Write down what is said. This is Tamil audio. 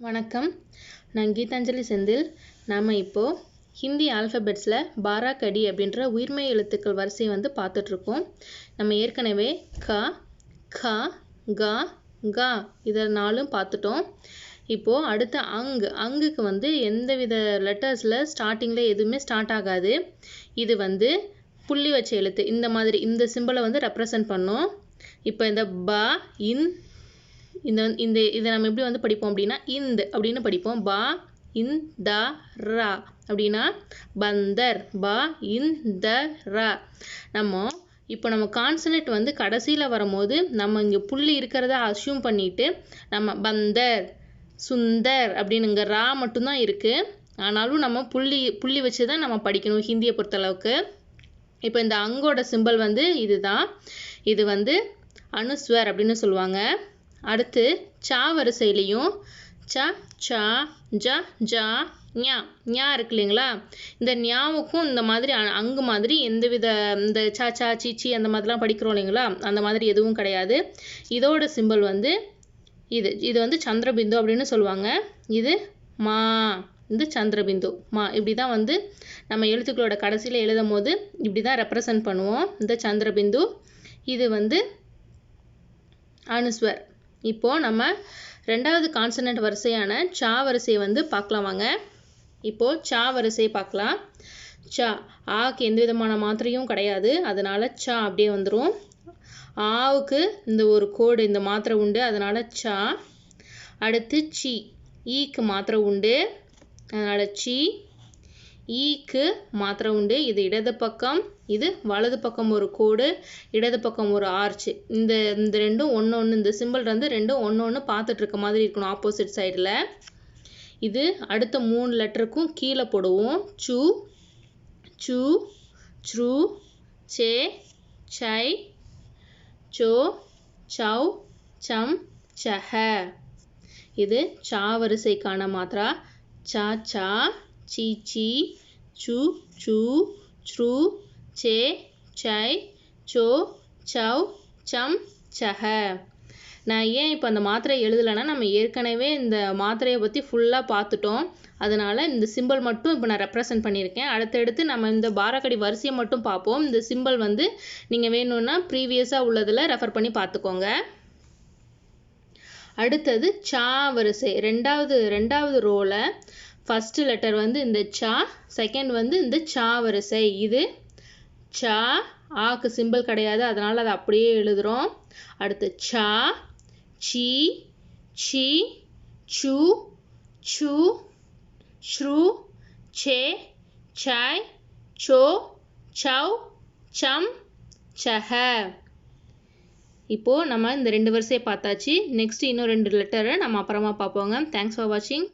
வணக்கம், நான் கீதாஞ்சலி செந்தில். நாம் இப்போது ஹிந்தி ஆல்ஃபபெட்ஸில் பாராக்கடி அப்படின்ற உயிர்மை எழுத்துக்கள் வரிசையை வந்து பார்த்துட்ருக்கோம். நம்ம ஏற்கனவே க, க, க, க இதை 4 பார்த்துட்டோம். இப்போது அடுத்த அங்குக்கு வந்து எந்தவித லெட்டர்ஸில் ஸ்டார்டிங்கில் எதுவுமே ஸ்டார்ட் ஆகாது. இது வந்து புள்ளி வச்ச எழுத்து, இந்த மாதிரி இந்த சிம்பிளை வந்து ரெப்ரசன்ட் பண்ணும். இப்போ இந்த ப, இதை நம்ம எப்படி வந்து படிப்போம் அப்படின்னா இந்த் அப்படின்னு படிப்போம். ப இந்த ரா அப்படின்னா பந்தர். ப இந்த ர. நம்ம கான்சனட் வந்து கடைசியில் வரும்போது நம்ம இங்கே புள்ளி இருக்கிறத அஸ்யூம் பண்ணிட்டு நம்ம பந்தர் சுந்தர் அப்படின்னுங்க ரா மட்டும்தான் இருக்குது. ஆனாலும் நம்ம புள்ளி வச்சு தான் நம்ம படிக்கணும் ஹிந்தியை பொறுத்தளவுக்கு. இப்போ இந்த அங்கோட சிம்பிள் வந்து இதுதான். இது வந்து அனுஸ்வர் அப்படின்னு சொல்லுவாங்க. அடுத்து சா வரிசையிலையும் ச, சா, ஜ, ஜா, ஞா ஞா இருக்கு இல்லைங்களா? இந்த ஞாவுக்கும் இந்த மாதிரி அங்கு மாதிரி எந்தவித இந்த சா, சா, சீச்சி அந்த மாதிரிலாம் படிக்கிறோம் இல்லைங்களா? அந்த மாதிரி எதுவும் கிடையாது. இதோட சிம்பிள் வந்து இது வந்து சந்திரபிந்து அப்படின்னு சொல்லுவாங்க. இது மா, இந்த சந்திரபிந்து மா. இப்படி தான் வந்து நம்ம எழுத்துக்களோட கடைசியில் எழுதும் போது இப்படி தான் ரெப்ரசன்ட் பண்ணுவோம். இந்த சந்திரபிந்து. இது வந்து அனுஸ்வர். இப்போது நம்ம ரெண்டாவது கான்சனன்ட் வரிசையான சா வரிசையை வந்து பார்க்கலாம் வாங்க. இப்போது சா வரிசையை பார்க்கலாம். சா ஆக்கு எந்த விதமான மாத்திரையும் கிடையாது, அதனால் சா அப்படியே வந்துடும். ஆவுக்கு இந்த ஒரு கோடு இந்த மாத்திரை உண்டு, அதனால் சா. அடுத்து சி, ஈக்கு மாத்திரை உண்டு, அதனால் சி. ஈக்கு மாத்திரை உண்டு, இது இடது பக்கம், இது வலது பக்கம் ஒரு கோடு, இடது பக்கம் ஒரு ஆர்ச். இந்த ரெண்டும் ஒன்று இந்த சிம்பிள் வந்து ரெண்டும் ஒன்று பார்த்துட்டு இருக்க மாதிரி இருக்கணும் ஆப்போசிட் சைடில். இது அடுத்த 3 லெட்டருக்கும் கீழே போடுவோம். சு, சு, ச்ரு, சே, சை, சோ, சௌ, சம், சஹ. இது சா வரிசைக்கான மாத்திரா. சா, சா, சி, சி, சு, சு, ச்ரு, சே, சை, சோ, சௌ, சம், சஹ. நான் ஏன் இப்போ அந்த மாத்திரையை எழுதலைன்னா, நம்ம ஏற்கனவே இந்த மாத்திரையை பற்றி ஃபுல்லாக பார்த்துட்டோம். அதனால் இந்த சிம்பிள் மட்டும் இப்போ நான் ரெப்ரசன்ட் பண்ணியிருக்கேன். அடுத்தடுத்து நம்ம இந்த பாராக்கடி வரிசையை மட்டும் பார்ப்போம். இந்த சிம்பிள் வந்து நீங்கள் வேணும்னா ப்ரீவியஸாக உள்ளதில் ரெஃபர் பண்ணி பார்த்துக்கோங்க. அடுத்தது சா வரிசை. ரெண்டாவது ரோவில் ஃபஸ்ட்டு லெட்டர் வந்து இந்த சா, செகண்ட் வந்து இந்த சா வரிசை. இது சா, ஆக்கு சிம்பிள் கிடையாது, அதனால் அதை அப்படியே எழுதுகிறோம். அடுத்து சா, சி, சி, சு, சு, ச்ரு, சே, சை, சோ, சௌ, சம், சஹ. இப்போது நம்ம இந்த 2 வரிசையை பார்த்தாச்சு. நெக்ஸ்ட் இன்னும் 2 லெட்டரை நம்ம அப்புறமா பார்ப்போங்க. தேங்க்ஸ் ஃபார் வாட்சிங்.